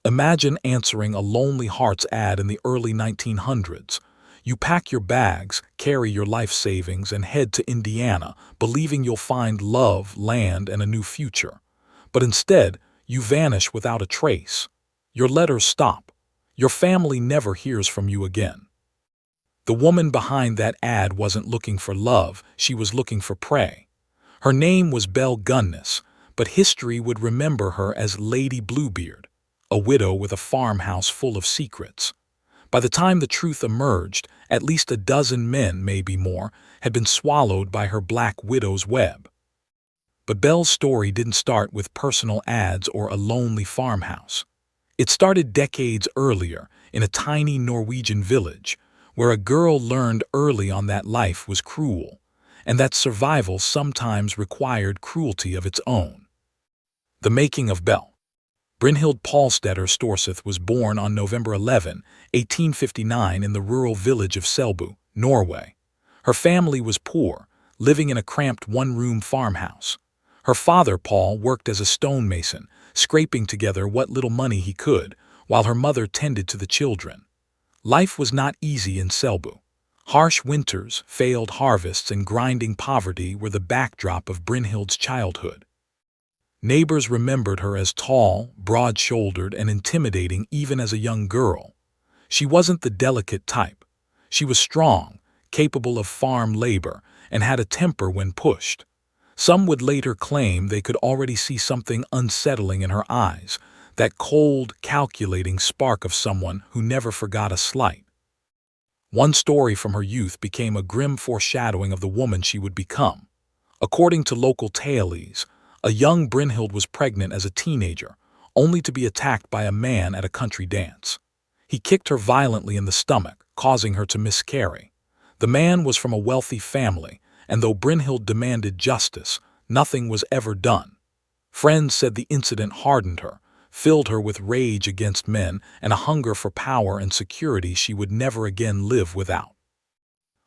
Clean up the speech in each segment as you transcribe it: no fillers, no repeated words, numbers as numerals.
Imagine answering a Lonely Hearts ad in the early 1900s. You pack your bags, carry your life savings, and head to Indiana, believing you'll find love, land, and a new future. But instead, you vanish without a trace. Your letters stop. Your family never hears from you again. The woman behind that ad wasn't looking for love, she was looking for prey. Her name was Belle Gunness, but history would remember her as Lady Bluebeard, a widow with a farmhouse full of secrets. By the time the truth emerged, at least a dozen men, maybe more, had been swallowed by her black widow's web. But Belle's story didn't start with personal ads or a lonely farmhouse. It started decades earlier, in a tiny Norwegian village, where a girl learned early on that life was cruel, and that survival sometimes required cruelty of its own. The making of Belle. Brynhild Paulstetter Storseth was born on November 11, 1859 in the rural village of Selbu, Norway. Her family was poor, living in a cramped one-room farmhouse. Her father, Paul, worked as a stonemason, scraping together what little money he could, while her mother tended to the children. Life was not easy in Selbu. Harsh winters, failed harvests, and grinding poverty were the backdrop of Brynhild's childhood. Neighbors remembered her as tall, broad-shouldered, and intimidating even as a young girl. She wasn't the delicate type. She was strong, capable of farm labor, and had a temper when pushed. Some would later claim they could already see something unsettling in her eyes, that cold, calculating spark of someone who never forgot a slight. One story from her youth became a grim foreshadowing of the woman she would become. According to local tales, a young Brynhild was pregnant as a teenager, only to be attacked by a man at a country dance. He kicked her violently in the stomach, causing her to miscarry. The man was from a wealthy family, and though Brynhild demanded justice, nothing was ever done. Friends said the incident hardened her, filled her with rage against men and a hunger for power and security she would never again live without.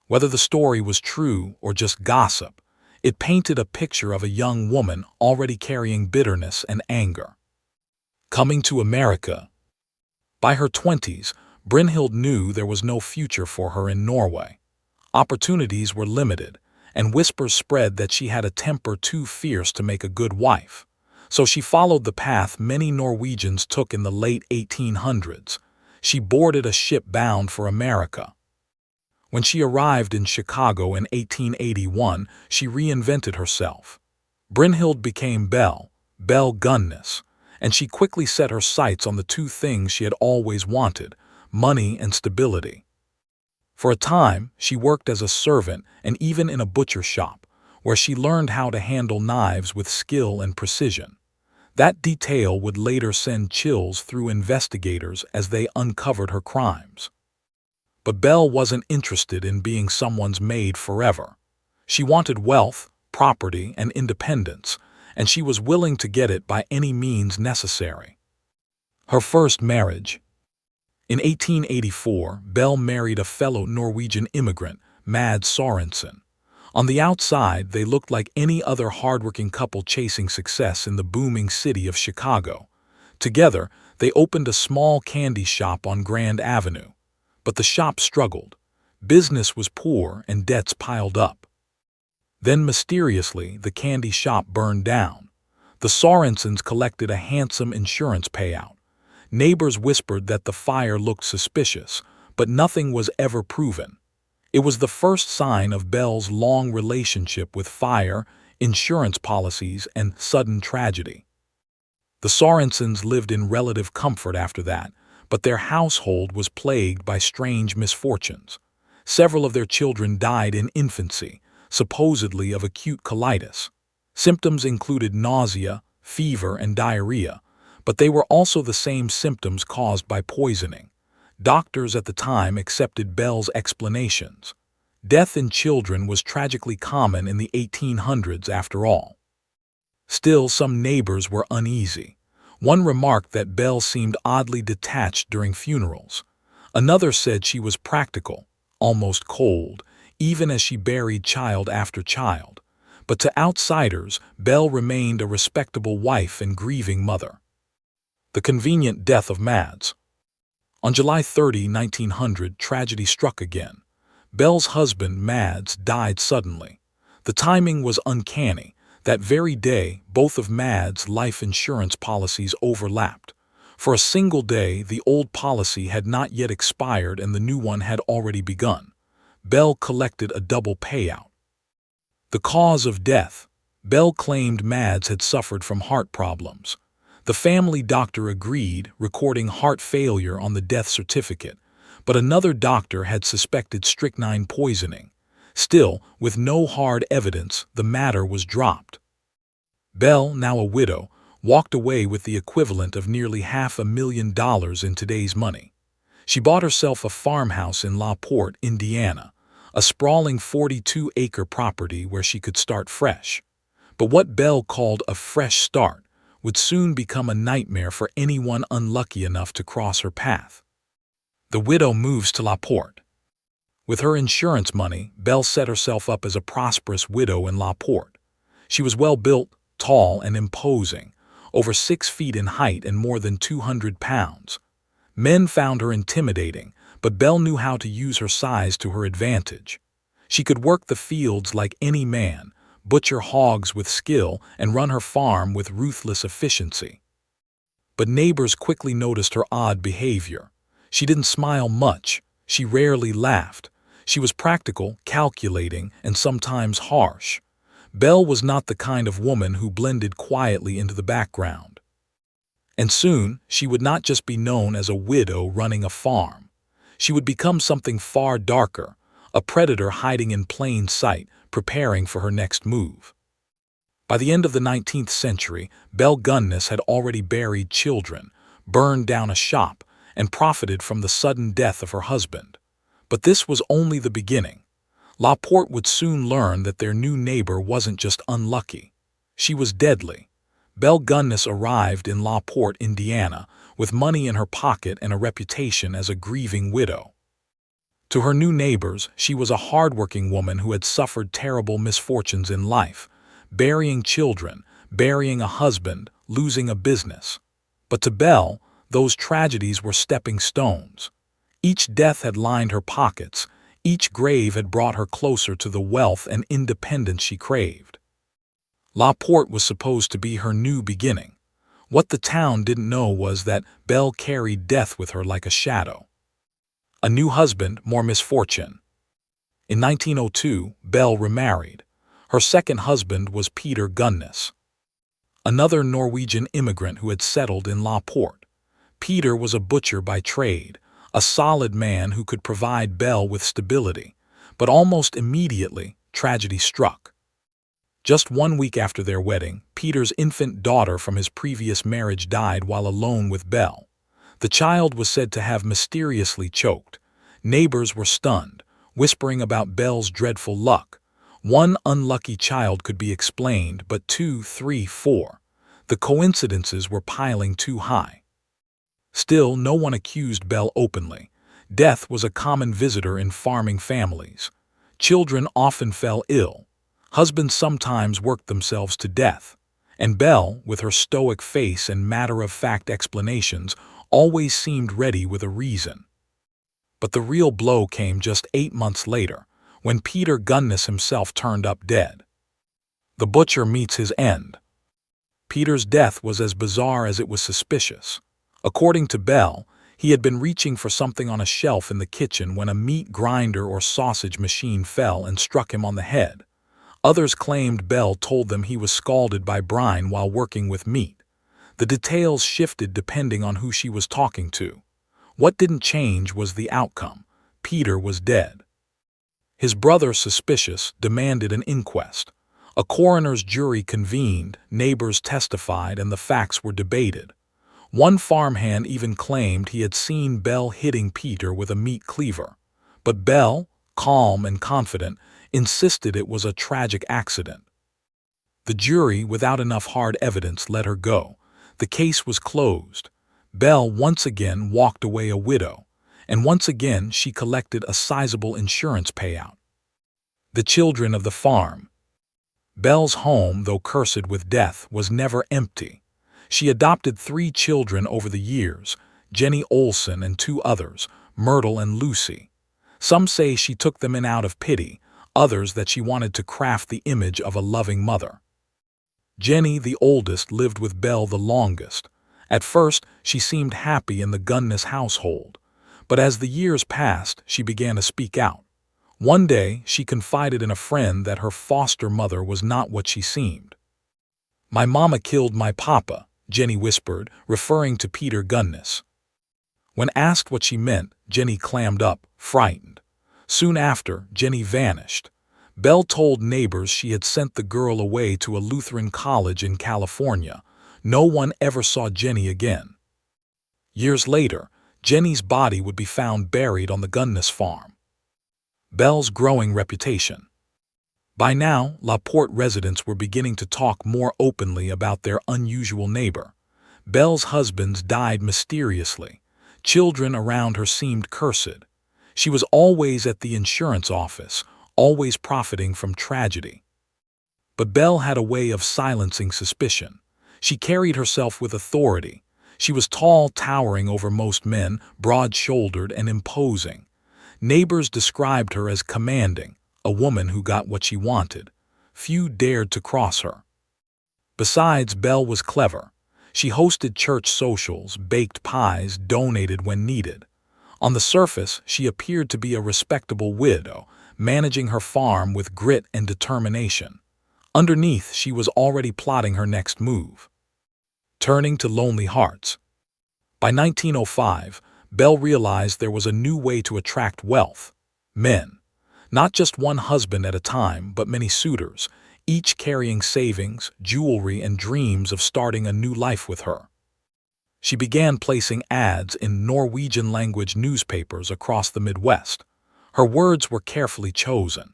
Whether the story was true or just gossip, it painted a picture of a young woman already carrying bitterness and anger. Coming to America. By her 20s, Brynhild knew there was no future for her in Norway. Opportunities were limited, and whispers spread that she had a temper too fierce to make a good wife. So she followed the path many Norwegians took in the late 1800s. She boarded a ship bound for America. When she arrived in Chicago in 1881, she reinvented herself. Brynhild became Belle Gunness, and she quickly set her sights on the two things she had always wanted: money and stability. For a time, she worked as a servant and even in a butcher shop, where she learned how to handle knives with skill and precision. That detail would later send chills through investigators as they uncovered her crimes. But Belle wasn't interested in being someone's maid forever. She wanted wealth, property, and independence, and she was willing to get it by any means necessary. Her first marriage. In 1884, Belle married a fellow Norwegian immigrant, Mads Sorensen. On the outside, they looked like any other hardworking couple chasing success in the booming city of Chicago. Together, they opened a small candy shop on Grand Avenue. But the shop struggled. Business was poor and debts piled up. Then mysteriously, the candy shop burned down. The Sorensens collected a handsome insurance payout. Neighbors whispered that the fire looked suspicious, but nothing was ever proven. It was the first sign of Belle's long relationship with fire, insurance policies, and sudden tragedy. The Sorensens lived in relative comfort after that, but their household was plagued by strange misfortunes. Several of their children died in infancy, supposedly of acute colitis. Symptoms included nausea, fever, and diarrhea, but they were also the same symptoms caused by poisoning. Doctors at the time accepted Belle's explanations. Death in children was tragically common in the 1800s after all. Still, some neighbors were uneasy. One remarked that Belle seemed oddly detached during funerals. Another said she was practical, almost cold, even as she buried child after child. But to outsiders, Belle remained a respectable wife and grieving mother. The convenient death of Mads. On July 30, 1900, tragedy struck again. Belle's husband, Mads, died suddenly. The timing was uncanny. That very day, both of Mads' life insurance policies overlapped. For a single day, the old policy had not yet expired and the new one had already begun. Belle collected a double payout. The cause of death. Belle claimed Mads had suffered from heart problems. The family doctor agreed, recording heart failure on the death certificate, but another doctor had suspected strychnine poisoning. Still, with no hard evidence, the matter was dropped. Belle, now a widow, walked away with the equivalent of nearly $500,000 in today's money. She bought herself a farmhouse in Porte, Indiana, a sprawling 42-acre property where she could start fresh. But what Belle called a fresh start would soon become a nightmare for anyone unlucky enough to cross her path. The widow moves to Porte. With her insurance money, Belle set herself up as a prosperous widow in Porte. She was well-built, tall and imposing, over 6 feet in height and more than 200 pounds. Men found her intimidating, but Belle knew how to use her size to her advantage. She could work the fields like any man, butcher hogs with skill, and run her farm with ruthless efficiency. But neighbors quickly noticed her odd behavior. She didn't smile much. She rarely laughed. She was practical, calculating, and sometimes harsh. Belle was not the kind of woman who blended quietly into the background. And soon, she would not just be known as a widow running a farm. She would become something far darker, a predator hiding in plain sight, preparing for her next move. By the end of the 19th century, Belle Gunness had already buried children, burned down a shop, and profited from the sudden death of her husband. But this was only the beginning. Porte would soon learn that their new neighbor wasn't just unlucky. She was deadly. Belle Gunness arrived in Porte, Indiana, with money in her pocket and a reputation as a grieving widow. To her new neighbors, she was a hardworking woman who had suffered terrible misfortunes in life, burying children, burying a husband, losing a business. But to Belle, those tragedies were stepping stones. Each death had lined her pockets. Each grave had brought her closer to the wealth and independence she craved. Porte was supposed to be her new beginning. What the town didn't know was that Belle carried death with her like a shadow. A new husband, more misfortune. In 1902, Belle remarried. Her second husband was Peter Gunness, another Norwegian immigrant who had settled in Porte. Peter was a butcher by trade, a solid man who could provide Belle with stability. But almost immediately, tragedy struck. Just 1 week after their wedding, Peter's infant daughter from his previous marriage died while alone with Belle. The child was said to have mysteriously choked. Neighbors were stunned, whispering about Belle's dreadful luck. One unlucky child could be explained, but 2, 3, 4. The coincidences were piling too high. Still, no one accused Belle openly. Death was a common visitor in farming families. Children often fell ill. Husbands sometimes worked themselves to death. And Belle, with her stoic face and matter-of-fact explanations, always seemed ready with a reason. But the real blow came just 8 months later, when Peter Gunness himself turned up dead. The butcher meets his end. Peter's death was as bizarre as it was suspicious. According to Belle, he had been reaching for something on a shelf in the kitchen when a meat grinder or sausage machine fell and struck him on the head. Others claimed Belle told them he was scalded by brine while working with meat. The details shifted depending on who she was talking to. What didn't change was the outcome. Peter was dead. His brother, suspicious, demanded an inquest. A coroner's jury convened, neighbors testified, and the facts were debated. One farmhand even claimed he had seen Belle hitting Peter with a meat cleaver. But Belle, calm and confident, insisted it was a tragic accident. The jury, without enough hard evidence, let her go. The case was closed. Belle once again walked away a widow, and once again she collected a sizable insurance payout. The children of the farm. Belle's home, though cursed with death, was never empty. She adopted 3 children over the years, Jenny Olson and 2 others, Myrtle and Lucy. Some say she took them in out of pity, others that she wanted to craft the image of a loving mother. Jenny, the oldest, lived with Belle the longest. At first, she seemed happy in the Gunness household, but as the years passed, she began to speak out. One day, she confided in a friend that her foster mother was not what she seemed. "My mama killed my papa," Jenny whispered, referring to Peter Gunness. When asked what she meant, Jenny clammed up, frightened. Soon after, Jenny vanished. Belle told neighbors she had sent the girl away to a Lutheran college in California. No one ever saw Jenny again. Years later, Jenny's body would be found buried on the Gunness farm. Belle's growing reputation. By now, La Porte residents were beginning to talk more openly about their unusual neighbor. Belle's husband died mysteriously. Children around her seemed cursed. She was always at the insurance office, always profiting from tragedy. But Belle had a way of silencing suspicion. She carried herself with authority. She was tall, towering over most men, broad-shouldered and imposing. Neighbors described her as commanding, a woman who got what she wanted. Few dared to cross her. Besides, Belle was clever. She hosted church socials, baked pies, donated when needed. On the surface, she appeared to be a respectable widow, managing her farm with grit and determination. Underneath, she was already plotting her next move. Turning to lonely hearts. By 1905, Belle realized there was a new way to attract wealth. Men. Not just one husband at a time, but many suitors, each carrying savings, jewelry, and dreams of starting a new life with her. She began placing ads in Norwegian-language newspapers across the Midwest. Her words were carefully chosen.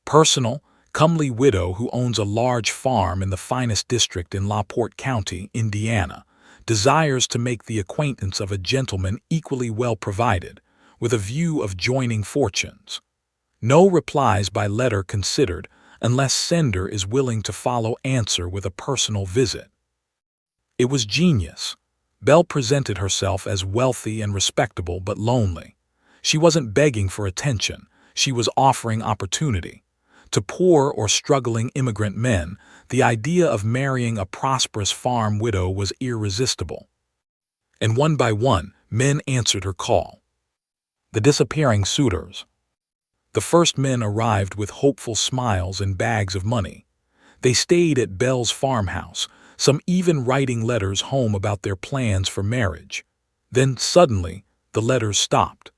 Personal, comely widow who owns a large farm in the finest district in La Porte County, Indiana, desires to make the acquaintance of a gentleman equally well provided, with a view of joining fortunes. No replies by letter considered unless sender is willing to follow answer with a personal visit. It was genius. Belle presented herself as wealthy and respectable but lonely. She wasn't begging for attention, she was offering opportunity. To poor or struggling immigrant men, the idea of marrying a prosperous farm widow was irresistible. And one by one, men answered her call. The disappearing suitors. The first men arrived with hopeful smiles and bags of money. They stayed at Belle's farmhouse, some even writing letters home about their plans for marriage. Then, suddenly, the letters stopped.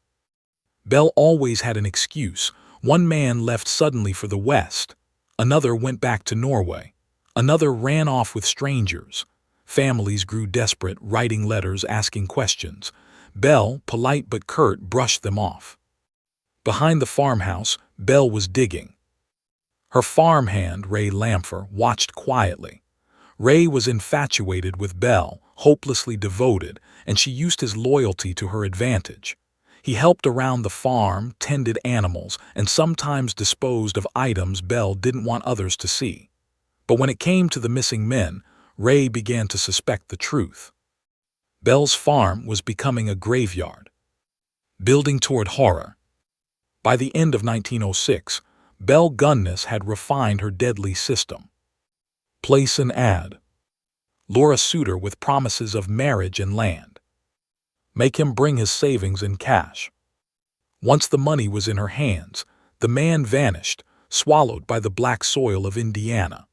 Belle always had an excuse. One man left suddenly for the West. Another went back to Norway. Another ran off with strangers. Families grew desperate, writing letters asking questions. Belle, polite but curt, brushed them off. Behind the farmhouse, Belle was digging. Her farmhand, Ray Lampher, watched quietly. Ray was infatuated with Belle, hopelessly devoted, and she used his loyalty to her advantage. He helped around the farm, tended animals, and sometimes disposed of items Belle didn't want others to see. But when it came to the missing men, Ray began to suspect the truth. Belle's farm was becoming a graveyard. Building toward horror. By the end of 1906, Belle Gunness had refined her deadly system. Place an ad. Lure a suitor with promises of marriage and land. Make him bring his savings in cash. Once the money was in her hands, the man vanished, swallowed by the black soil of Indiana.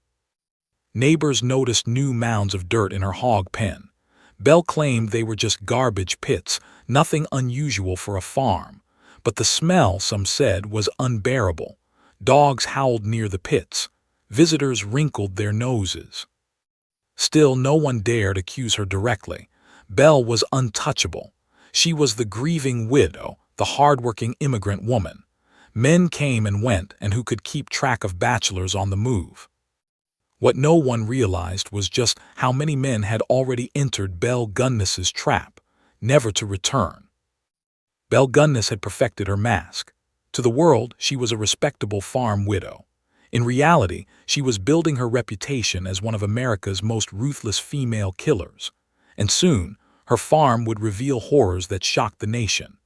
Neighbors noticed new mounds of dirt in her hog pen. Belle claimed they were just garbage pits, nothing unusual for a farm. But the smell, some said, was unbearable. Dogs howled near the pits. Visitors wrinkled their noses. Still, no one dared accuse her directly. Belle was untouchable. She was the grieving widow, the hard-working immigrant woman. Men came and went, and who could keep track of bachelors on the move? What no one realized was just how many men had already entered Belle Gunness's trap, never to return. Belle Gunness had perfected her mask. To the world, she was a respectable farm widow. In reality, she was building her reputation as one of America's most ruthless female killers. And soon, her farm would reveal horrors that shocked the nation.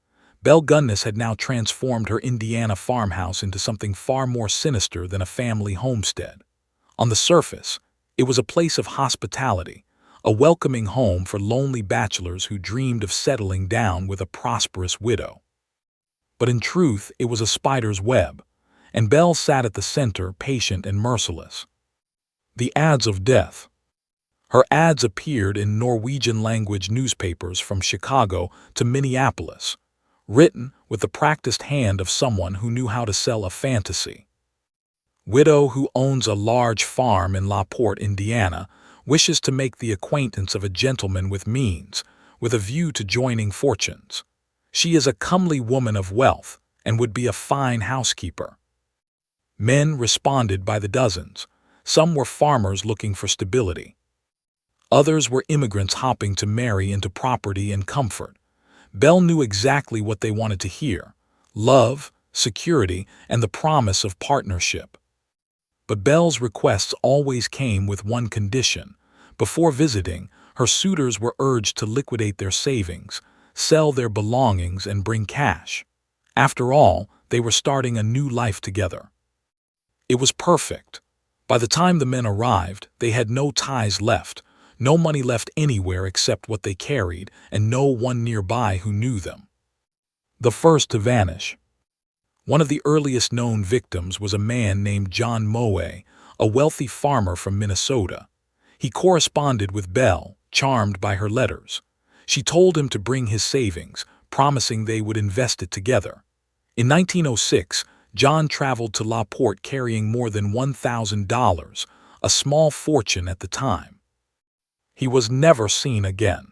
Belle Gunness had now transformed her Indiana farmhouse into something far more sinister than a family homestead. On the surface, it was a place of hospitality, a welcoming home for lonely bachelors who dreamed of settling down with a prosperous widow. But in truth, it was a spider's web, and Belle sat at the center, patient and merciless. The ads of death. Her ads appeared in Norwegian-language newspapers from Chicago to Minneapolis, written with the practiced hand of someone who knew how to sell a fantasy. Widow who owns a large farm in La Porte, Indiana, wishes to make the acquaintance of a gentleman with means, with a view to joining fortunes. She is a comely woman of wealth and would be a fine housekeeper. Men responded by the dozens. Some were farmers looking for stability. Others were immigrants hopping to marry into property and comfort. Belle knew exactly what they wanted to hear: love, security, and the promise of partnership. But Belle's requests always came with one condition. Before visiting, her suitors were urged to liquidate their savings, sell their belongings, and bring cash. After all, they were starting a new life together. It was perfect. By the time the men arrived, they had no ties left, no money left anywhere except what they carried, and no one nearby who knew them. The first to vanish. One of the earliest known victims was a man named John Moe, a wealthy farmer from Minnesota. He corresponded with Belle, charmed by her letters. She told him to bring his savings, promising they would invest it together. In 1906, John traveled to La Porte carrying more than $1,000, a small fortune at the time. He was never seen again.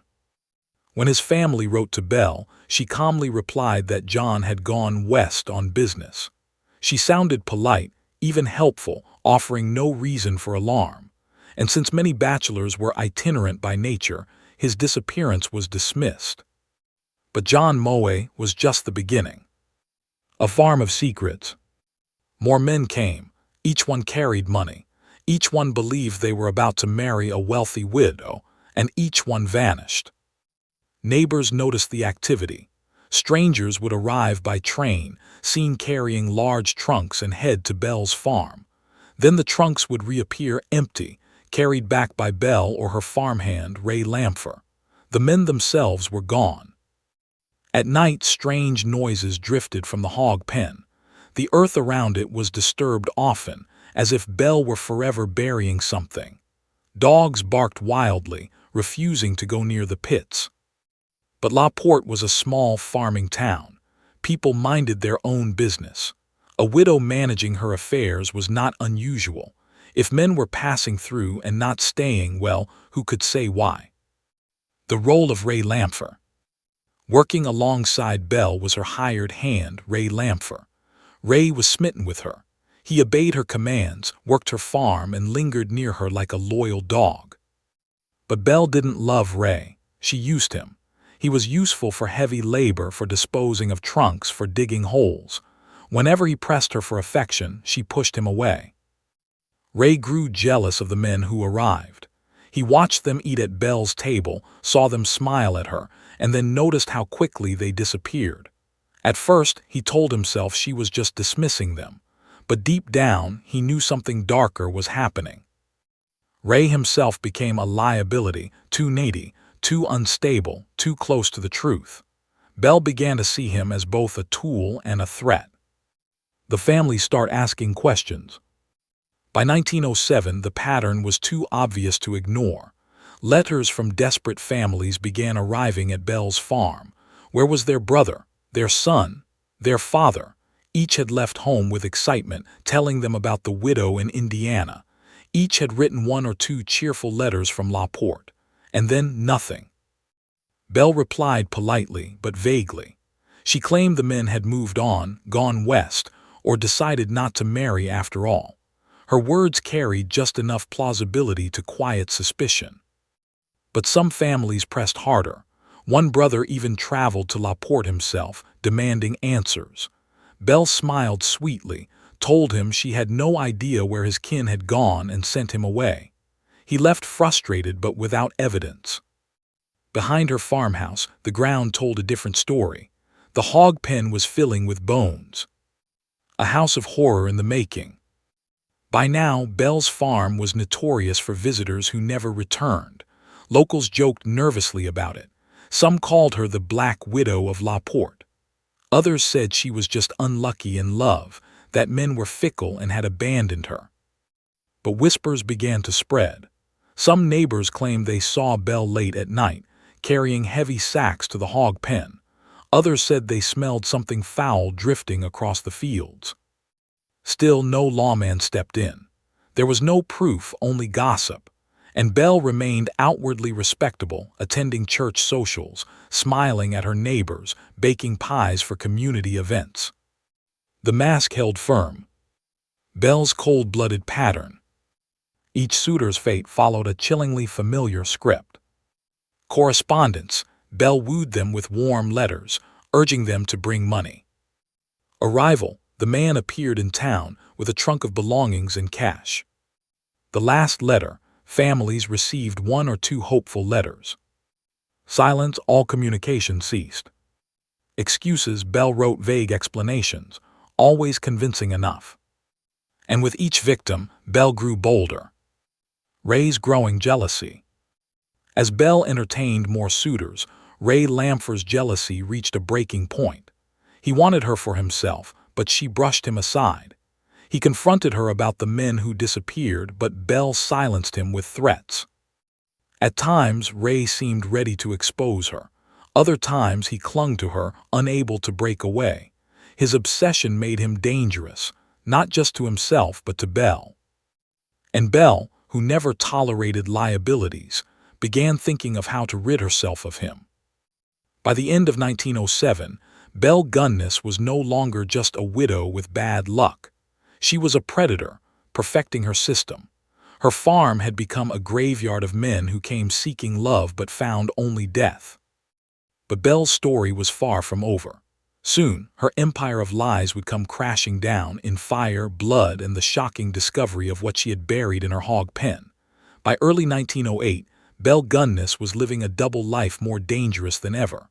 When his family wrote to Belle, she calmly replied that John had gone west on business. She sounded polite, even helpful, offering no reason for alarm. And since many bachelors were itinerant by nature, his disappearance was dismissed. But John Moe was just the beginning. A farm of secrets. More men came. Each one carried money. Each one believed they were about to marry a wealthy widow, and each one vanished. Neighbors noticed the activity. Strangers would arrive by train, seen carrying large trunks, and head to Belle's farm. Then the trunks would reappear empty, carried back by Belle or her farmhand, Ray Lampher. The men themselves were gone. At night, strange noises drifted from the hog pen. The earth around it was disturbed often, as if Belle were forever burying something. Dogs barked wildly, refusing to go near the pits. But La Porte was a small farming town. People minded their own business. A widow managing her affairs was not unusual. If men were passing through and not staying, well, who could say why? The role of Ray Lampher. Working alongside Belle was her hired hand, Ray Lampher. Ray was smitten with her. He obeyed her commands, worked her farm, and lingered near her like a loyal dog. But Belle didn't love Ray. She used him. He was useful for heavy labor, for disposing of trunks, for digging holes. Whenever he pressed her for affection, she pushed him away. Ray grew jealous of the men who arrived. He watched them eat at Belle's table, saw them smile at her, and then noticed how quickly they disappeared. At first, he told himself she was just dismissing them, but deep down, he knew something darker was happening. Ray himself became a liability, too needy, too unstable, too close to the truth. Belle began to see him as both a tool and a threat. The family started asking questions. By 1907, the pattern was too obvious to ignore. Letters from desperate families began arriving at Belle's farm. Where was their brother, their son, their father? Each had left home with excitement, telling them about the widow in Indiana. Each had written one or two cheerful letters from La Porte. And then nothing. Belle replied politely, but vaguely. She claimed the men had moved on, gone west, or decided not to marry after all. Her words carried just enough plausibility to quiet suspicion. But some families pressed harder. One brother even traveled to La Porte himself, demanding answers. Belle smiled sweetly, told him she had no idea where his kin had gone and sent him away. He left frustrated but without evidence. Behind her farmhouse, the ground told a different story. The hog pen was filling with bones. A house of horror in the making. By now, Belle's farm was notorious for visitors who never returned. Locals joked nervously about it. Some called her the Black Widow of La Porte. Others said she was just unlucky in love, that men were fickle and had abandoned her. But whispers began to spread. Some neighbors claimed they saw Belle late at night, carrying heavy sacks to the hog pen. Others said they smelled something foul drifting across the fields. Still, no lawman stepped in. There was no proof, only gossip. And Belle remained outwardly respectable, attending church socials, smiling at her neighbors, baking pies for community events. The mask held firm. Belle's cold-blooded pattern. Each suitor's fate followed a chillingly familiar script. Correspondence, Belle wooed them with warm letters, urging them to bring money. Arrival, the man appeared in town with a trunk of belongings and cash. The last letter, families received 1 or 2 hopeful letters. Silence, all communication ceased. Excuses, Belle wrote vague explanations, always convincing enough. And with each victim, Belle grew bolder. Ray's growing jealousy. As Belle entertained more suitors, Ray Lamfer's jealousy reached a breaking point. He wanted her for himself, but she brushed him aside. He confronted her about the men who disappeared, but Belle silenced him with threats. At times, Ray seemed ready to expose her. Other times, he clung to her, unable to break away. His obsession made him dangerous, not just to himself but to Belle. And Belle, who never tolerated liabilities, began thinking of how to rid herself of him. By the end of 1907, Belle Gunness was no longer just a widow with bad luck. She was a predator, perfecting her system. Her farm had become a graveyard of men who came seeking love but found only death. But Belle's story was far from over. Soon, her empire of lies would come crashing down in fire, blood, and the shocking discovery of what she had buried in her hog pen. By early 1908, Belle Gunness was living a double life more dangerous than ever.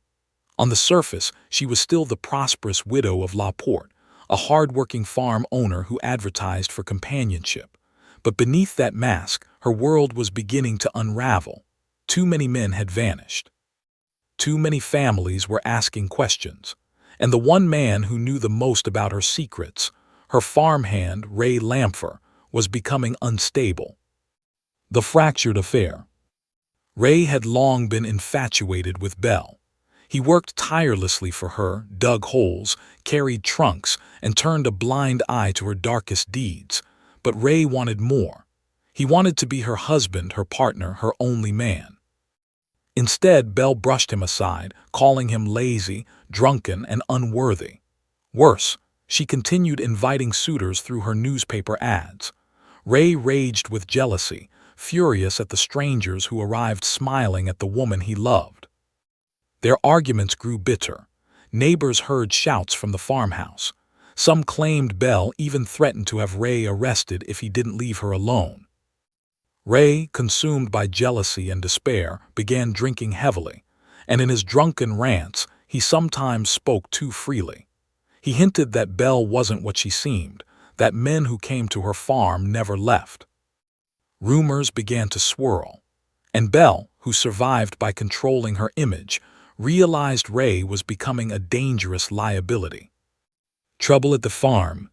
On the surface, she was still the prosperous widow of La Porte, a hard-working farm owner who advertised for companionship. But beneath that mask, her world was beginning to unravel. Too many men had vanished. Too many families were asking questions. And the one man who knew the most about her secrets, her farmhand, Ray Lamfer, was becoming unstable. The fractured affair. Ray had long been infatuated with Belle. He worked tirelessly for her, dug holes, carried trunks, and turned a blind eye to her darkest deeds. But Ray wanted more. He wanted to be her husband, her partner, her only man. Instead, Belle brushed him aside, calling him lazy, drunken, and unworthy. Worse, she continued inviting suitors through her newspaper ads. Ray raged with jealousy, furious at the strangers who arrived smiling at the woman he loved. Their arguments grew bitter. Neighbors heard shouts from the farmhouse. Some claimed Belle even threatened to have Ray arrested if he didn't leave her alone. Ray, consumed by jealousy and despair, began drinking heavily, and in his drunken rants, he sometimes spoke too freely. He hinted that Belle wasn't what she seemed, that men who came to her farm never left. Rumors began to swirl, and Belle, who survived by controlling her image, realized Ray was becoming a dangerous liability. Trouble at the farm.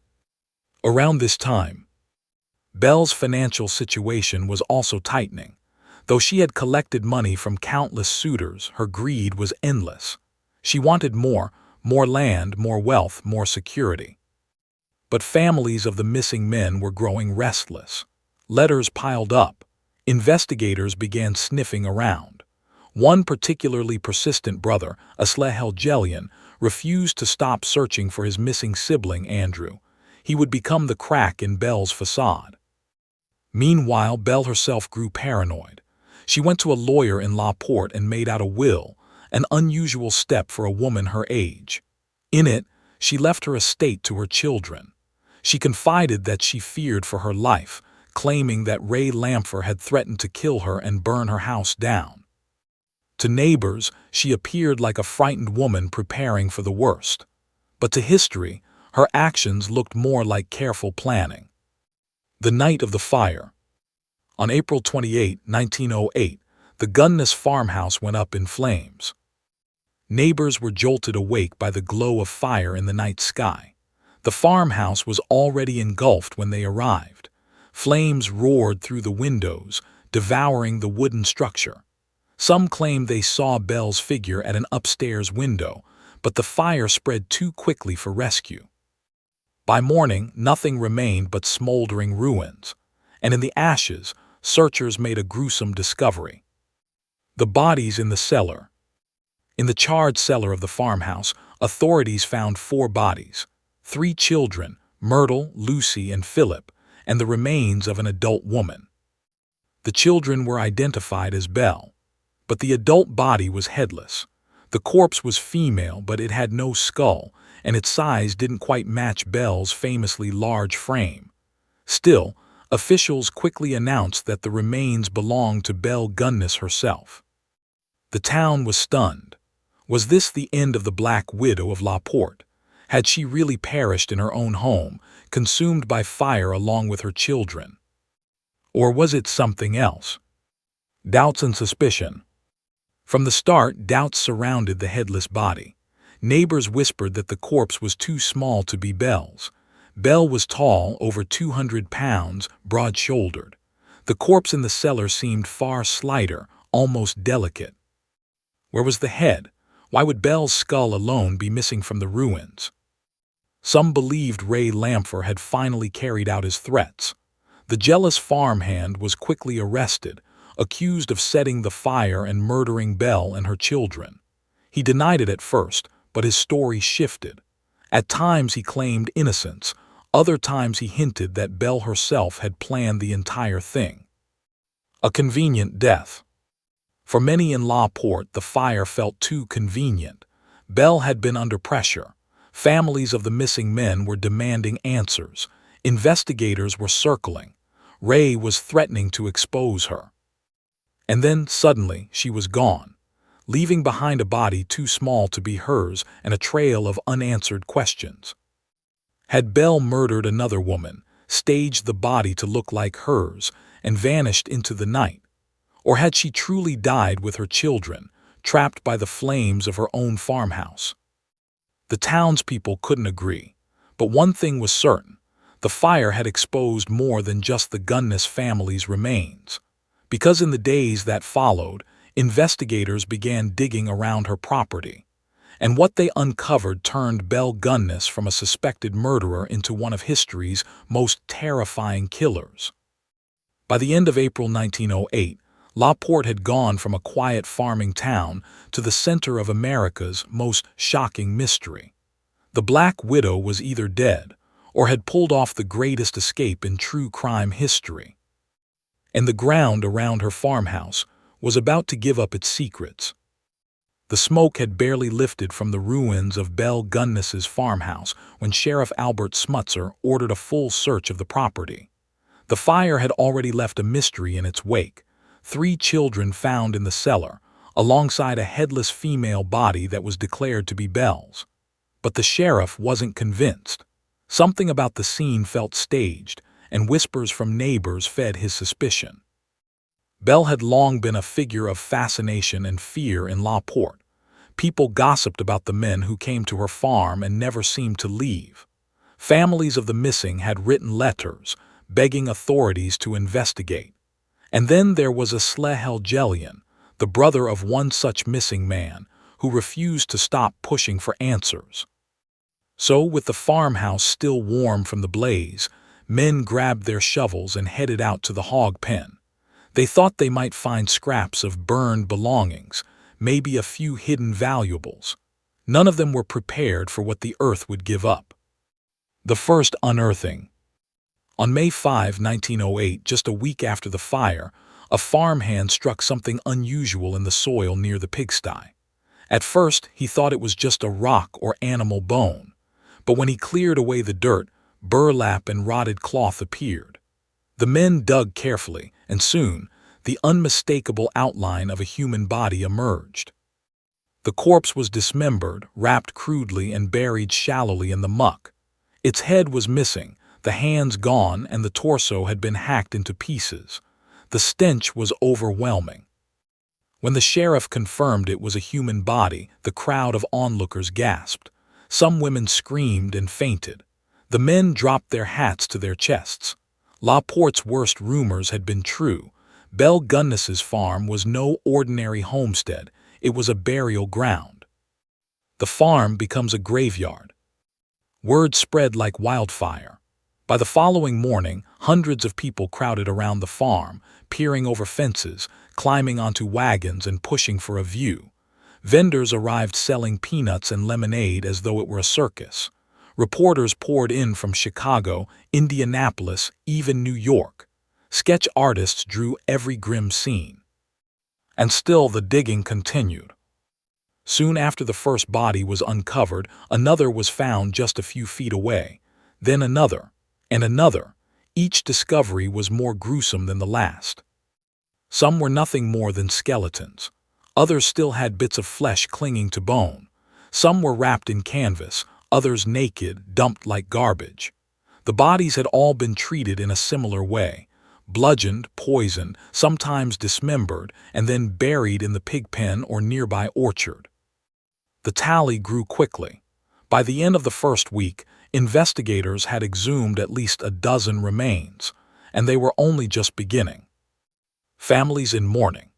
Around this time, Belle's financial situation was also tightening. Though she had collected money from countless suitors, her greed was endless. She wanted more land, more wealth, more security. But families of the missing men were growing restless. Letters piled up. Investigators began sniffing around. One particularly persistent brother, Asleh Helgelian, refused to stop searching for his missing sibling, Andrew. He would become the crack in Belle's facade. Meanwhile, Belle herself grew paranoid. She went to a lawyer in La Porte and made out a will, an unusual step for a woman her age. In it, she left her estate to her children. She confided that she feared for her life, claiming that Ray Lampher had threatened to kill her and burn her house down. To neighbors, she appeared like a frightened woman preparing for the worst. But to history, her actions looked more like careful planning. The night of the fire. On April 28, 1908, the Gunness farmhouse went up in flames. Neighbors were jolted awake by the glow of fire in the night sky. The farmhouse was already engulfed when they arrived. Flames roared through the windows, devouring the wooden structure. Some claimed they saw Belle's figure at an upstairs window, but the fire spread too quickly for rescue. By morning, nothing remained but smoldering ruins, and in the ashes, searchers made a gruesome discovery. The bodies in the cellar. In the charred cellar of the farmhouse, authorities found 4 bodies, 3 children, Myrtle, Lucy, and Philip, and the remains of an adult woman. The children were identified as Belle, but the adult body was headless. The corpse was female, but it had no skull, and its size didn't quite match Belle's famously large frame. Still, officials quickly announced that the remains belonged to Belle Gunness herself. The town was stunned. Was this the end of the Black Widow of La Porte? Had she really perished in her own home, consumed by fire along with her children? Or was it something else? Doubts and suspicion. From the start, doubts surrounded the headless body. Neighbors whispered that the corpse was too small to be Belle's. Belle was tall, over 200 pounds, broad-shouldered. The corpse in the cellar seemed far slighter, almost delicate. Where was the head? Why would Belle's skull alone be missing from the ruins? Some believed Ray Lampher had finally carried out his threats. The jealous farmhand was quickly arrested, accused of setting the fire and murdering Belle and her children. He denied it at first, but his story shifted. At times he claimed innocence, other times he hinted that Belle herself had planned the entire thing. A convenient death. For many in La Porte, the fire felt too convenient. Belle had been under pressure. Families of the missing men were demanding answers. Investigators were circling. Ray was threatening to expose her. And then, suddenly, she was gone, leaving behind a body too small to be hers and a trail of unanswered questions. Had Belle murdered another woman, staged the body to look like hers, and vanished into the night? Or had she truly died with her children, trapped by the flames of her own farmhouse? The townspeople couldn't agree, but one thing was certain: the fire had exposed more than just the Gunness family's remains. Because in the days that followed, investigators began digging around her property, and what they uncovered turned Belle Gunness from a suspected murderer into one of history's most terrifying killers. By the end of April 1908, La Porte had gone from a quiet farming town to the center of America's most shocking mystery. The Black Widow was either dead or had pulled off the greatest escape in true crime history. And the ground around her farmhouse was about to give up its secrets. The smoke had barely lifted from the ruins of Belle Gunness's farmhouse when Sheriff Albert Smutzer ordered a full search of the property. The fire had already left a mystery in its wake: 3 children found in the cellar, alongside a headless female body that was declared to be Belle's. But the sheriff wasn't convinced. Something about the scene felt staged, and whispers from neighbors fed his suspicion. Belle had long been a figure of fascination and fear in La Porte. People gossiped about the men who came to her farm and never seemed to leave. Families of the missing had written letters, begging authorities to investigate. And then there was Aslehel Jellian, the brother of one such missing man, who refused to stop pushing for answers. So, with the farmhouse still warm from the blaze, men grabbed their shovels and headed out to the hog pen. They thought they might find scraps of burned belongings, maybe a few hidden valuables. None of them were prepared for what the earth would give up. The first unearthing. On May 5, 1908, just a week after the fire, a farmhand struck something unusual in the soil near the pigsty. At first, he thought it was just a rock or animal bone. But when he cleared away the dirt, burlap and rotted cloth appeared. The men dug carefully, and soon, the unmistakable outline of a human body emerged. The corpse was dismembered, wrapped crudely, and buried shallowly in the muck. Its head was missing, the hands gone, and the torso had been hacked into pieces. The stench was overwhelming. When the sheriff confirmed it was a human body, the crowd of onlookers gasped. Some women screamed and fainted. The men dropped their hats to their chests. La Porte's worst rumors had been true. Belle Gunness's farm was no ordinary homestead. It was a burial ground. The farm becomes a graveyard. Word spread like wildfire. By the following morning, hundreds of people crowded around the farm, peering over fences, climbing onto wagons, and pushing for a view. Vendors arrived selling peanuts and lemonade as though it were a circus. Reporters poured in from Chicago, Indianapolis, even New York. Sketch artists drew every grim scene. And still the digging continued. Soon after the first body was uncovered, another was found just a few feet away. Then another, and another. Each discovery was more gruesome than the last. Some were nothing more than skeletons. Others still had bits of flesh clinging to bone. Some were wrapped in canvas, others naked, dumped like garbage. The bodies had all been treated in a similar way. Bludgeoned, poisoned, sometimes dismembered, and then buried in the pig pen or nearby orchard. The tally grew quickly. By the end of the first week, investigators had exhumed at least a dozen remains, and they were only just beginning. Families in mourning.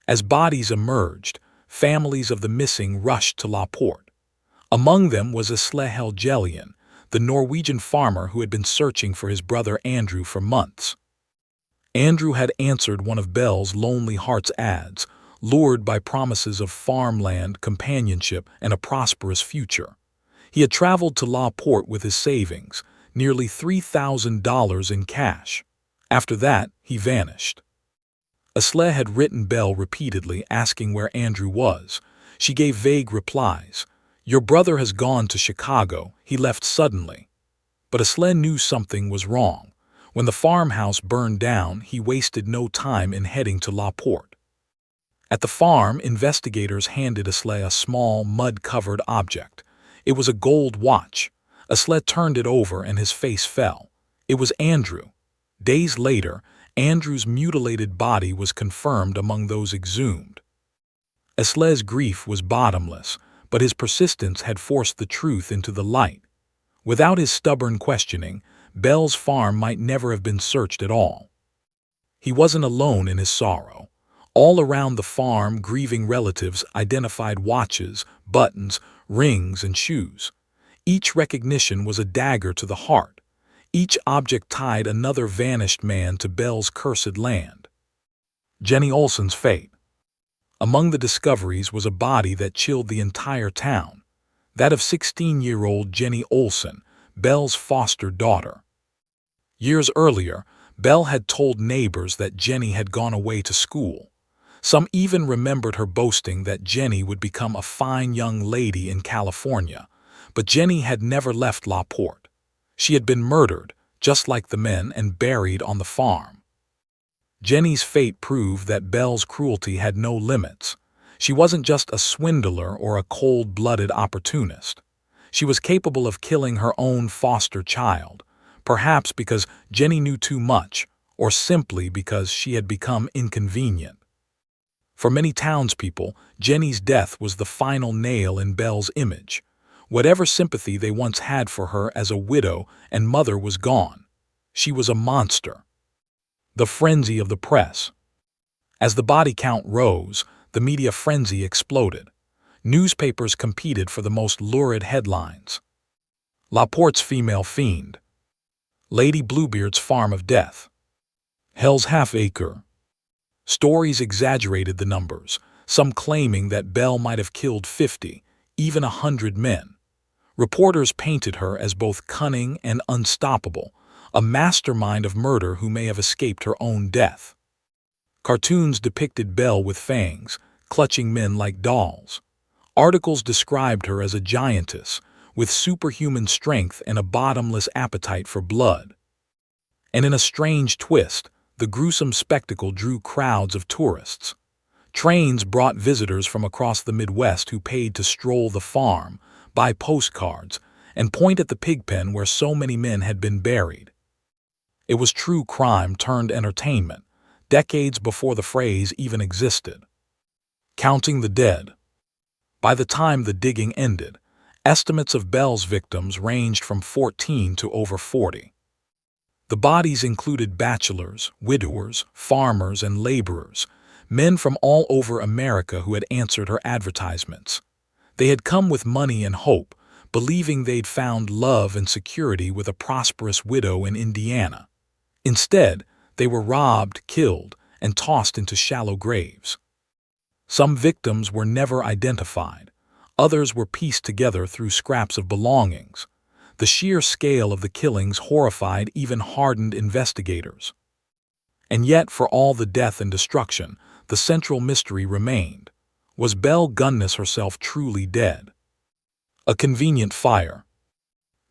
As bodies emerged, families of the missing rushed to La Porte. Among them was Asle Helgelian, the Norwegian farmer who had been searching for his brother Andrew for months. Andrew had answered one of Belle's Lonely Hearts ads, lured by promises of farmland, companionship, and a prosperous future. He had traveled to La Porte with his savings, nearly $3,000 in cash. After that, he vanished. Asle had written Belle repeatedly asking where Andrew was. She gave vague replies. "Your brother has gone to Chicago. He left suddenly." But Asle knew something was wrong. When the farmhouse burned down, he wasted no time in heading to La Porte. At the farm, investigators handed Asle a small, mud-covered object. It was a gold watch. Asle turned it over and his face fell. It was Andrew. Days later, Andrew's mutilated body was confirmed among those exhumed. Asle's grief was bottomless, but his persistence had forced the truth into the light. Without his stubborn questioning, Belle's farm might never have been searched at all. He wasn't alone in his sorrow. All around the farm, grieving relatives identified watches, buttons, rings, and shoes. Each recognition was a dagger to the heart. Each object tied another vanished man to Belle's cursed land. Jenny Olsen's fate. Among the discoveries was a body that chilled the entire town, that of 16-year-old Jenny Olsen, Belle's foster daughter. Years earlier, Belle had told neighbors that Jenny had gone away to school. Some even remembered her boasting that Jenny would become a fine young lady in California, but Jenny had never left La Porte. She had been murdered, just like the men, and buried on the farm. Jenny's fate proved that Belle's cruelty had no limits. She wasn't just a swindler or a cold-blooded opportunist. She was capable of killing her own foster child, perhaps because Jenny knew too much, or simply because she had become inconvenient. For many townspeople, Jenny's death was the final nail in Belle's image. Whatever sympathy they once had for her as a widow and mother was gone. She was a monster. The frenzy of the press. As the body count rose, the media frenzy exploded. Newspapers competed for the most lurid headlines. La Porte's female fiend. Lady Bluebeard's farm of death. Hell's half-acre. Stories exaggerated the numbers, some claiming that Belle might have killed 50, even 100 men. Reporters painted her as both cunning and unstoppable, a mastermind of murder who may have escaped her own death. Cartoons depicted Belle with fangs, clutching men like dolls. Articles described her as a giantess, with superhuman strength and a bottomless appetite for blood. And in a strange twist, the gruesome spectacle drew crowds of tourists. Trains brought visitors from across the Midwest who paid to stroll the farm, buy postcards, and point at the pigpen where so many men had been buried. It was true crime turned entertainment, decades before the phrase even existed. Counting the dead. By the time the digging ended, estimates of Belle's victims ranged from 14 to over 40. The bodies included bachelors, widowers, farmers, and laborers, men from all over America who had answered her advertisements. They had come with money and hope, believing they'd found love and security with a prosperous widow in Indiana. Instead, they were robbed, killed, and tossed into shallow graves. Some victims were never identified. Others were pieced together through scraps of belongings. The sheer scale of the killings horrified even hardened investigators. And yet, for all the death and destruction, the central mystery remained. Was Belle Gunness herself truly dead? A convenient fire.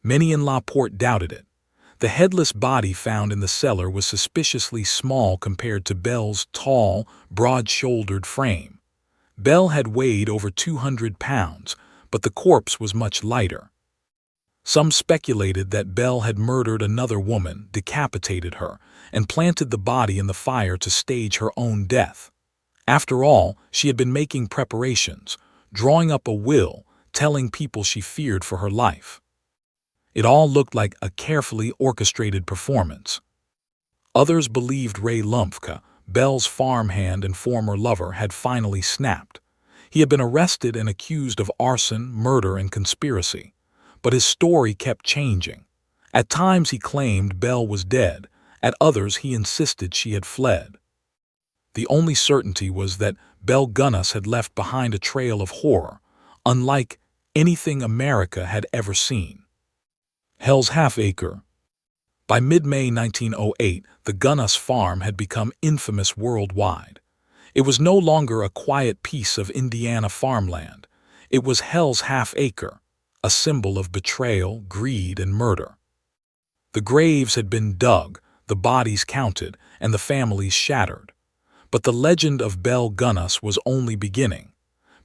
Many in La Porte doubted it. The headless body found in the cellar was suspiciously small compared to Belle's tall, broad-shouldered frame. Belle had weighed over 200 pounds, but the corpse was much lighter. Some speculated that Belle had murdered another woman, decapitated her, and planted the body in the fire to stage her own death. After all, she had been making preparations, drawing up a will, telling people she feared for her life. It all looked like a carefully orchestrated performance. Others believed Ray Lumpke, Belle's farmhand and former lover, had finally snapped. He had been arrested and accused of arson, murder, and conspiracy. But his story kept changing. At times he claimed Belle was dead, at others he insisted she had fled. The only certainty was that Belle Gunness had left behind a trail of horror, unlike anything America had ever seen. Hell's Half-Acre. By mid-May 1908, the Gunness farm had become infamous worldwide. It was no longer a quiet piece of Indiana farmland. It was Hell's Half-Acre, a symbol of betrayal, greed, and murder. The graves had been dug, the bodies counted, and the families shattered. But the legend of Belle Gunness was only beginning,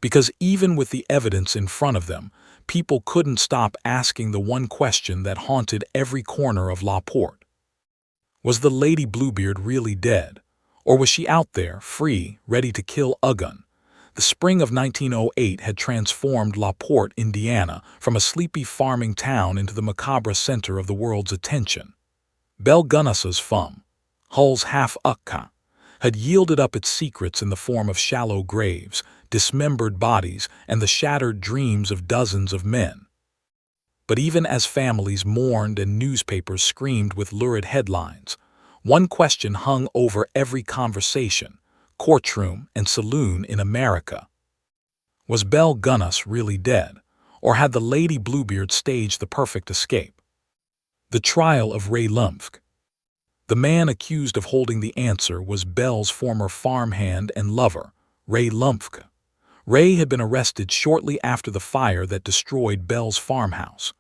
because even with the evidence in front of them, people couldn't stop asking the one question that haunted every corner of La Porte. Was the Lady Bluebeard really dead? Or was she out there, free, ready to kill again? The spring of 1908 had transformed La Porte, Indiana, from a sleepy farming town into the macabre center of the world's attention. Belle Gunness's femme, Hull's half-acre, had yielded up its secrets in the form of shallow graves, dismembered bodies, and the shattered dreams of dozens of men. But even as families mourned and newspapers screamed with lurid headlines, one question hung over every conversation, courtroom, and saloon in America. Was Belle Gunness really dead, or had the Lady Bluebeard staged the perfect escape? The trial of Ray Lumpke. The man accused of holding the answer was Belle's former farmhand and lover, Ray Lumpke. Ray had been arrested shortly after the fire that destroyed Belle's farmhouse.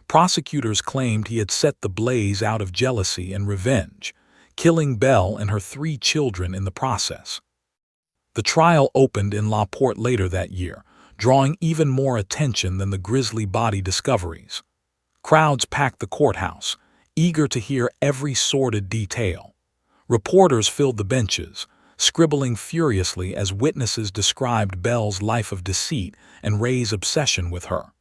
Prosecutors claimed he had set the blaze out of jealousy and revenge, killing Belle and her 3 children in the process. The trial opened in La Porte later that year, drawing even more attention than the grisly body discoveries. Crowds packed the courthouse, eager to hear every sordid detail. Reporters filled the benches, scribbling furiously as witnesses described Belle's life of deceit and Ray's obsession with her.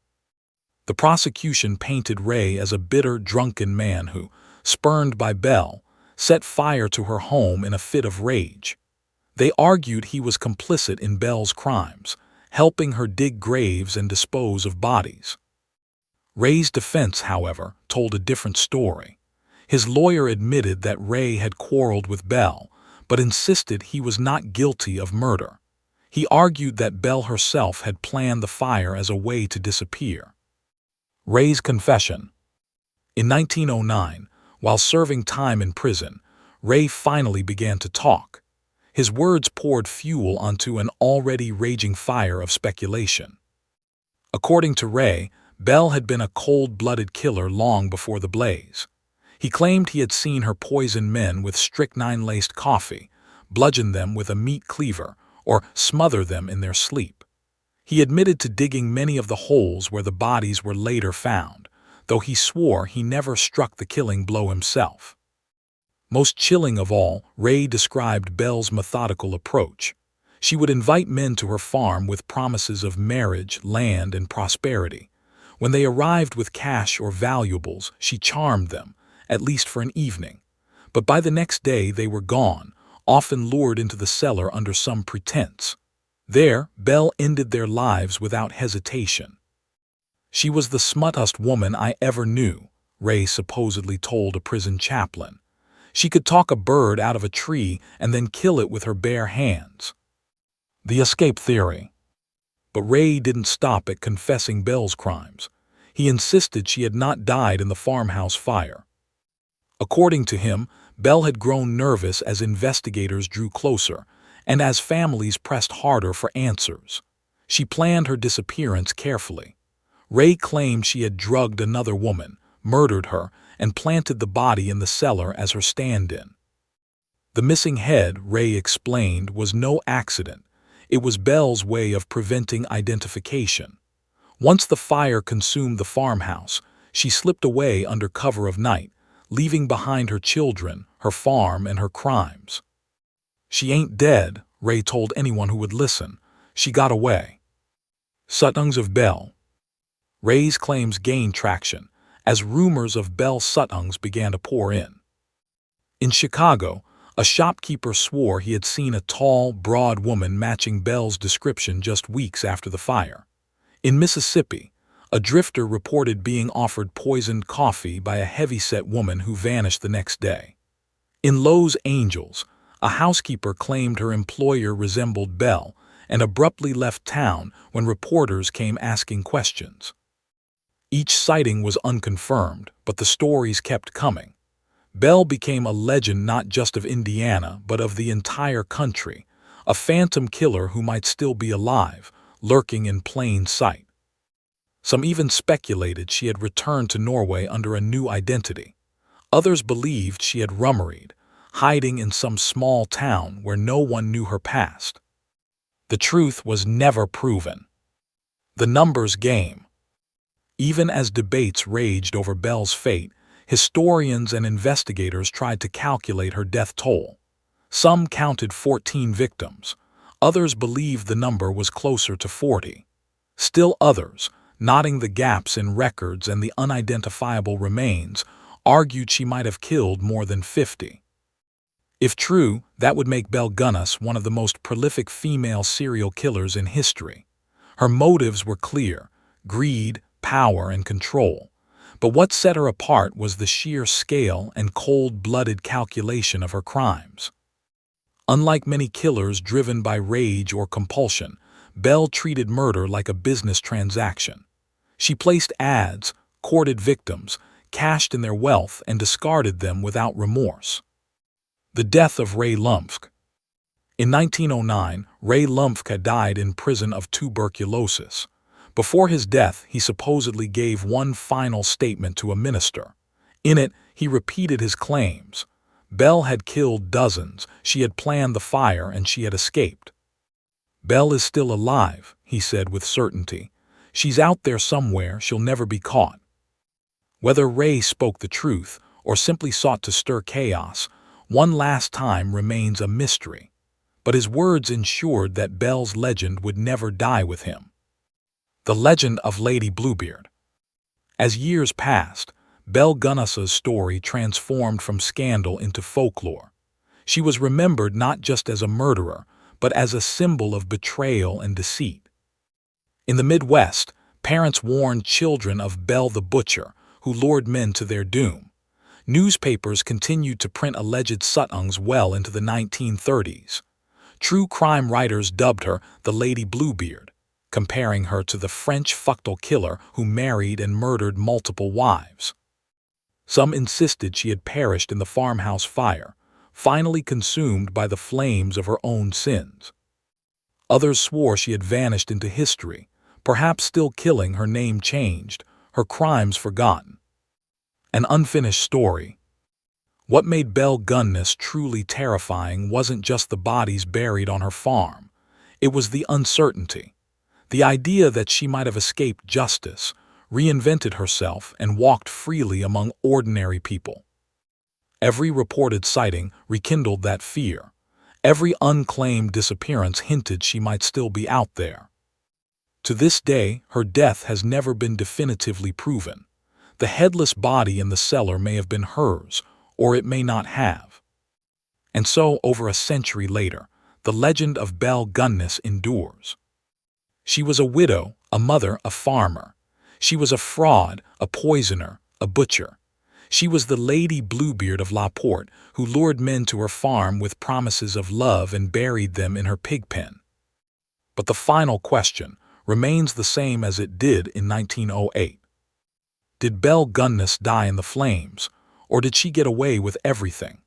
The prosecution painted Ray as a bitter, drunken man who, spurned by Belle, set fire to her home in a fit of rage. They argued he was complicit in Belle's crimes, helping her dig graves and dispose of bodies. Ray's defense, however, told a different story. His lawyer admitted that Ray had quarreled with Belle, but insisted he was not guilty of murder. He argued that Belle herself had planned the fire as a way to disappear. Ray's confession. In 1909, while serving time in prison, Ray finally began to talk. His words poured fuel onto an already raging fire of speculation. According to Ray, Belle had been a cold-blooded killer long before the blaze. He claimed he had seen her poison men with strychnine-laced coffee, bludgeon them with a meat cleaver, or smother them in their sleep. He admitted to digging many of the holes where the bodies were later found, though he swore he never struck the killing blow himself. Most chilling of all, Ray described Belle's methodical approach. She would invite men to her farm with promises of marriage, land, and prosperity. When they arrived with cash or valuables, she charmed them, at least for an evening. But by the next day they were gone, often lured into the cellar under some pretense. There, Belle ended their lives without hesitation. "She was the smuttest woman I ever knew," Ray supposedly told a prison chaplain. "She could talk a bird out of a tree and then kill it with her bare hands." The escape theory. But Ray didn't stop at confessing Belle's crimes. He insisted she had not died in the farmhouse fire. According to him, Belle had grown nervous as investigators drew closer, and as families pressed harder for answers. She planned her disappearance carefully. Ray claimed she had drugged another woman, murdered her, and planted the body in the cellar as her stand-in. The missing head, Ray explained, was no accident. It was Belle's way of preventing identification. Once the fire consumed the farmhouse, she slipped away under cover of night, leaving behind her children, her farm, and her crimes. "She ain't dead," Ray told anyone who would listen. "She got away." Suttings of Belle. Ray's claims gained traction as rumors of Belle Suttings began to pour in. In Chicago, a shopkeeper swore he had seen a tall, broad woman matching Belle's description just weeks after the fire. In Mississippi, a drifter reported being offered poisoned coffee by a heavy-set woman who vanished the next day. In Los Angeles, a housekeeper claimed her employer resembled Belle and abruptly left town when reporters came asking questions. Each sighting was unconfirmed, but the stories kept coming. Belle became a legend not just of Indiana, but of the entire country, a phantom killer who might still be alive, lurking in plain sight. Some even speculated she had returned to Norway under a new identity. Others believed she had rummaried, hiding in some small town where no one knew her past. The truth was never proven. The numbers game. Even as debates raged over Belle's fate, historians and investigators tried to calculate her death toll. Some counted 14 victims. Others believed the number was closer to 40. Still others, noting the gaps in records and the unidentifiable remains, argued she might have killed more than 50. If true, that would make Belle Gunness one of the most prolific female serial killers in history. Her motives were clear: greed, power, and control. But what set her apart was the sheer scale and cold-blooded calculation of her crimes. Unlike many killers driven by rage or compulsion, Belle treated murder like a business transaction. She placed ads, courted victims, cashed in their wealth, and discarded them without remorse. The death of Ray Lumpf. In 1909, Ray Lumpf had died in prison of tuberculosis. Before his death, he supposedly gave one final statement to a minister. In it, he repeated his claims. Belle had killed dozens, she had planned the fire, and she had escaped. "Belle is still alive," he said with certainty. "She's out there somewhere, she'll never be caught." Whether Ray spoke the truth or simply sought to stir chaos, one last time remains a mystery. But his words ensured that Belle's legend would never die with him. The legend of Lady Bluebeard. As years passed, Belle Gunness's story transformed from scandal into folklore. She was remembered not just as a murderer, but as a symbol of betrayal and deceit. In the Midwest, parents warned children of Belle the Butcher, who lured men to their doom. Newspapers continued to print alleged suttings well into the 1930s. True crime writers dubbed her the Lady Bluebeard, comparing her to the French facile killer who married and murdered multiple wives. Some insisted she had perished in the farmhouse fire, finally consumed by the flames of her own sins. Others swore she had vanished into history, perhaps still killing, her name changed, her crimes forgotten. An unfinished story. What made Belle Gunness truly terrifying wasn't just the bodies buried on her farm. It was the uncertainty. The idea that she might have escaped justice, reinvented herself, and walked freely among ordinary people. Every reported sighting rekindled that fear. Every unclaimed disappearance hinted she might still be out there. To this day, her death has never been definitively proven. The headless body in the cellar may have been hers, or it may not have. And so, over a century later, the legend of Belle Gunness endures. She was a widow, a mother, a farmer. She was a fraud, a poisoner, a butcher. She was the Lady Bluebeard of Porte, who lured men to her farm with promises of love and buried them in her pig pen. But the final question remains the same as it did in 1908. Did Belle Gunness die in the flames, or did she get away with everything?